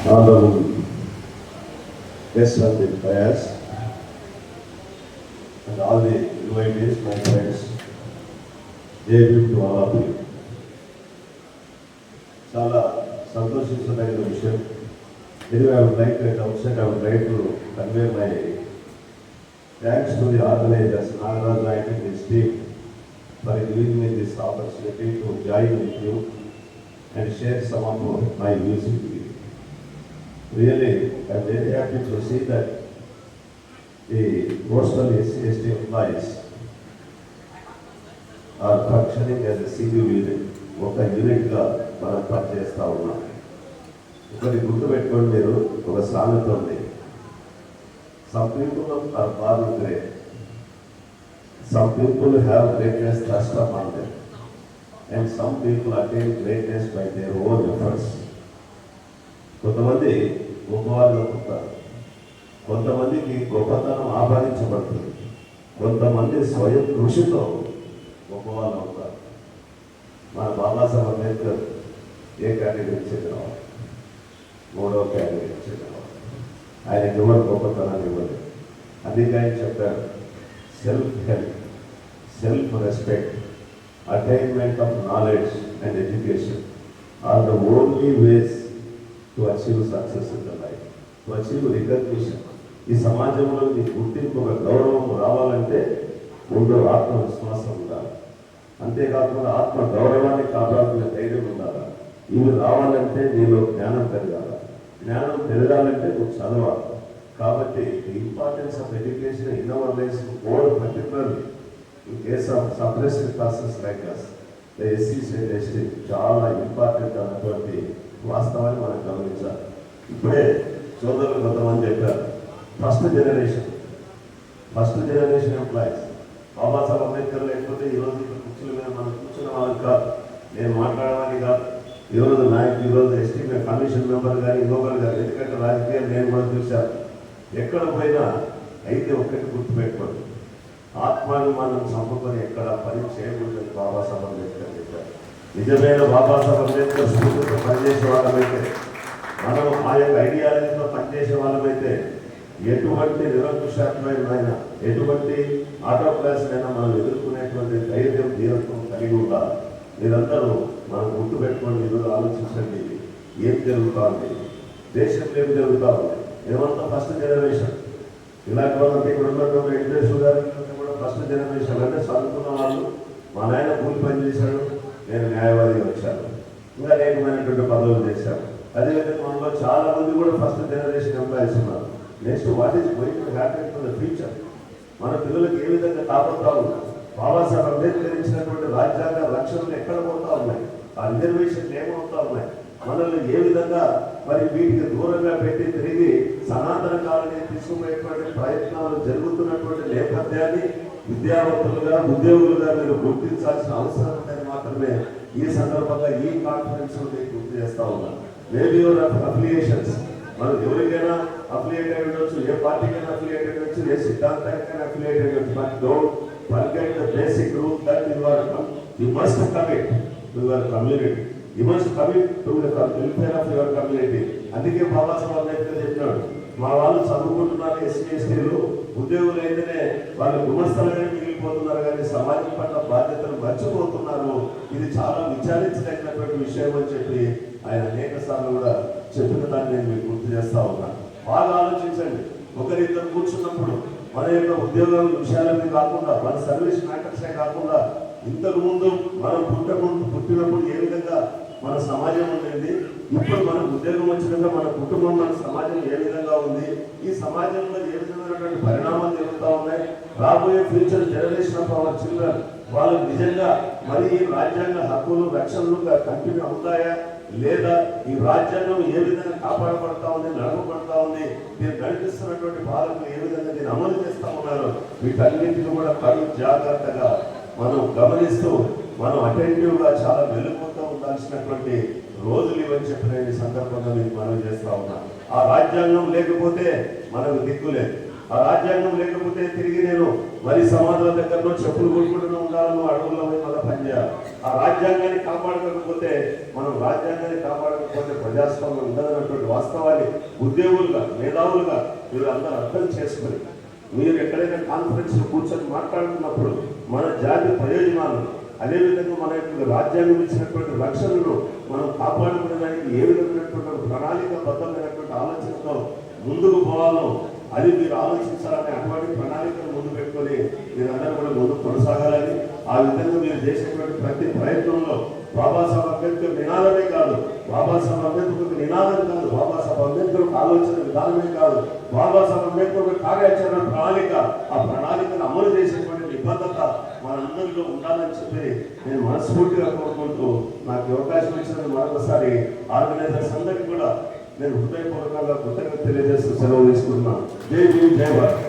Honorable guests of the prayers and all the invitees, my friends, JB to all of you. చాలా సంతోషించదగిన విషయం. Anyway, I would like to, at outset, I would like to convey my thanks to the organizers, Nagaraj Naik and his team, for giving me this opportunity to join with you and share some of my views with you. Really, I am very happy to see that the postal SC/ST employees are functioning as a single unit. ఒక యూనిట్గా మనం పనిచేస్తూ ఉన్నాం. ఒకటి గుర్తుపెట్టుకోండి, మీరు ఒక సామెత ఉంది. Some people are born great. Some people have greatness thrust upon them. And some people attain greatness by their own efforts. కొంతమంది గొప్పవాళ్ళు అవుతారు, కొంతమందికి గొప్పతనం ఆపాదించబడుతుంది, కొంతమంది స్వయం కృషితో గొప్పవాళ్ళు అవుతారు. మన బాబాసాహెబ్ అంబేద్కర్ ఏ కేటగిరీ చెందినవాడు? 3వ కేటగిరీ చెందినవాడు. ఆయనకి ఎవరు గొప్పతనాన్ని ఇవ్వలేదు. అందుకే ఆయన చెప్పారు, self help, self respect, attainment of knowledge and education or the only ways to achieve success in the life, to achieve recognition. ఈ సమాజంలో నీ గుర్తింపు, ఒక గౌరవం రావాలంటే ముందు ఆత్మవిశ్వాసం ఉండాలి. అంతేకాకుండా ఆత్మ గౌరవాన్ని కాపాడుకునే ధైర్యం ఉండాలి. ఇవి రావాలంటే నీలో జ్ఞానం పెరగాలి. జ్ఞానం పెరగాలంటే నువ్వు చదవాలి. కాబట్టి the importance of education in our life more particularly in case of suppressed classes like us, the ఎస్సీస్ అండ్ ఎస్టీ చాలా ఇంపార్టెంట్ అన్నటువంటి వాస్తవాన్ని మనం గమనించాలి. ఇప్పుడే సోదరులు కొంతమంది చెప్పారు, first generation employees Babasaheb Ambedkar లేకపోతే ఈరోజు ఇక్కడ కుర్చీల మీద మనం కూర్చున్న వాళ్ళకి కాదు, నేను మాట్లాడడానికి కాదు. ఈరోజు నాయకులు, ఈరోజు ఎస్టీ కమిషన్ మెంబర్ కానీ ఇంకొకరు కానీ, ఎందుకంటే రాజకీయాలు నేను కూడా చూశాను. ఎక్కడ పోయినా అయితే ఒక్కటి గుర్తుపెట్టుకోండి, ఆత్మాభిమానం చంపుకొని ఎక్కడ పని చేయకూడదని బాబాసాహెబ్ అంబేద్కర్ చెప్పారు. నిజమైన బాబాసాహెబ్ అంబేద్కర్ స్ఫూర్తితో పనిచేసే వాళ్ళమైతే, మనం ఆ యొక్క ఐడియాలజీతో పనిచేసే వాళ్ళమైతే ఎటువంటి నిరంకుశాత్మైన, ఎటువంటి ఆటో క్లాసులైనా మనం ఎదుర్కొనేటువంటి ధైర్యం, ధీరత్వం కలిగి ఉండాలి. మీరందరూ మనం గుర్తుపెట్టుకోండి. ఈరోజు ఆలోచించండి, ఏం జరుగుతూ ఉంది, దేశంలో ఏం జరుగుతూ ఉంది. మేమంతా ఫస్ట్ జనరేషన్. ఇలాంటి వాళ్ళంతా ఇక్కడ ఉన్నటువంటి ఇంట్రెస్ట్ గారు కూడా ఫస్ట్ జనరేషన్. అంటే చదువుకున్న వాళ్ళు, మా నాయన కూలి పని చేశాడు, నేను న్యాయవాదిగా వచ్చాను, ఇంకా అనేకమైనటువంటి పదవులు చేశాను. అదేవిధంగా మనలో చాలా మంది కూడా ఫస్ట్ జనరేషన్ ఎంప్లాయీస్ ఉన్నారు. Next what is going to happen to the future? మన పిల్లలకు ఏ విధంగా కాబోతా ఉన్నాయి? బాబాసాహెబ్ అంబేద్కర్ ఇచ్చినటువంటి రాజ్యాంగ రక్షణలు ఎక్కడ పోతా ఉన్నాయి? ఆ రిజర్వేషన్లు ఏమవుతా ఉన్నాయి? మనల్ని ఏ విధంగా మరి వీటికి దూరంగా పెట్టి తిరిగి సనాతన కాలాన్ని తీసుకుపోయేటువంటి ప్రయత్నాలు జరుగుతున్నటువంటి నేపథ్యాన్ని విద్యావంతులుగా, ఉద్యోగులుగా మీరు గుర్తించాల్సిన అవసరం ఉందని మాత్రమే ఈ సందర్భంగా ఈ కాన్ఫరెన్స్ గుర్తు చేస్తా ఉన్నాను. మేబీ యువర్ అఫిలియేషన్స్, మనం ఎవరికైనా అఫిలియేట్ అయి ఉండొచ్చు, ఏ పార్టీకైనా అఫిలియేట్ అయి ఉండొచ్చు, ఏ సిద్ధాంతానికైనా అఫిలియేట్ అయి ఉండొచ్చు. But don't forget the basic rule that you must commit to your community. You must commit to the welfare of your community. అందుకే బాబాసాహెబ్ అంబేద్కర్ చెప్పినాడు, మా వాళ్ళు చదువుకుంటున్నారు, ఎస్సీ ఎస్టీలు ఉద్యోగులు అయితేనే వాళ్ళు గుమస్తలుగానే మిగిలిపోతున్నారు, కానీ సమాజం పట్ల బాధ్యతలు మర్చిపోతున్నారు. ఇది చాలా విచారించదగినటువంటి విషయం అని చెప్పి ఆయన అనేక సార్లు కూడా చెప్పిన దాన్ని నేను మీకు గుర్తు చేస్తా ఉన్నాను. బాగా ఆలోచించండి. ఒకరిద్దరు కూర్చున్నప్పుడు మన యొక్క ఉద్యోగం విషయాలన్నీ కాకుండా, మన సర్వీస్ మ్యాటర్సే కాకుండా, ఇంతకు ముందు మనం పుట్టినప్పుడు ఏ విధంగా మన సమాజం ఉండేది, ఇప్పుడు మనకు ఉద్యోగం వచ్చినాక మన కుటుంబం, మన సమాజం ఏ విధంగా ఉంది, ఈ సమాజంలో ఏ విధమైనటువంటి పరిణామాలు జరుగుతూ ఉన్నాయి, రాబోయే future generation of our children వాళ్ళు నిజంగా మరి ఈ రాజ్యాంగ హక్కులు, రక్షణలు కంటిన్యూ అవుతాయా లేదా, ఈ రాజ్యాంగం ఏ విధంగా కాపాడబడతా ఉంది, నడపబడతా ఉంది, దీన్ని నడిపిస్తున్నటువంటి పాలకులు ఏ విధంగా దీన్ని అమలు చేస్తూ ఉన్నారు, వీటన్నింటిని కూడా కళ్ళు జాగ్రత్తగా మనం గమనిస్తూ మనం అటెంటివ్గా చాలా వెలుగుతూ ఉండాల్సినటువంటి రోజులు ఇవని చెప్పిన ఈ సందర్భంగా మీకు మనం చేస్తూ ఉన్నాం. ఆ రాజ్యాంగం లేకపోతే మనకు దిక్కు లేదు. ఆ రాజ్యాంగం లేకపోతే తిరిగి నేను మరి సమాధుల దగ్గరలో చెప్పులు కొట్టుకుంటూ ఉండాలని అడవుల్లో మళ్ళీ పనిచేయాలి. ఆ రాజ్యాంగాన్ని కాపాడకపోతే ప్రజాస్వామ్యం ఉండదన్నటువంటి వాస్తవాన్ని ఉద్యోగులుగా మేధావులుగా మీరు అందరూ అర్థం చేసుకొని మీరు ఎక్కడైనా కాన్ఫరెన్స్ కూర్చొని మాట్లాడుతున్నప్పుడు మన జాతి ప్రయోజనాలను అదేవిధంగా మన యొక్క రాజ్యాంగం ఇచ్చినటువంటి రక్షణను మనం కాపాడుకునేదానికి ఏ విధమైనటువంటి ప్రణాళికబద్ధమైనటువంటి ఆలోచనతో ముందుకు పోవాలో అది మీరు ఆలోచించాలని అటువంటి ప్రణాళికను ముందు పెట్టుకొని మీరందరూ కూడా ముందు కొనసాగాలని ఆ విధంగా మీరు చేసేటువంటి ప్రతి ప్రయత్నంలో బాబాసాహెబ్ అంబేద్కర్ నినాదమే కాదు, బాబాసాహెబ్ అంబేద్కర్ నినాదం కాదు, బాబాసాహెబ్ అంబేద్కర్ ఆలోచన విధానమే కాదు, బాబాసాహెబ్ అంబేద్కర్ కార్యాచరణ ప్రణాళిక, ఆ ప్రణాళికను అమలు చేసేటువంటి నిబద్ధత మనందరిలో ఉండాలని చెప్పి నేను మనస్ఫూర్తిగా కోరుకుంటూ నాకు అవకాశం ఇచ్చిన మరొకసారి ఆర్గనైజర్స్ అందరికీ కూడా నేను హృదయపూర్వకంగా కృతజ్ఞత తెలియజేస్తూ సెలవు తీసుకుంటున్నాను. జై భీమ్, జై భారత్.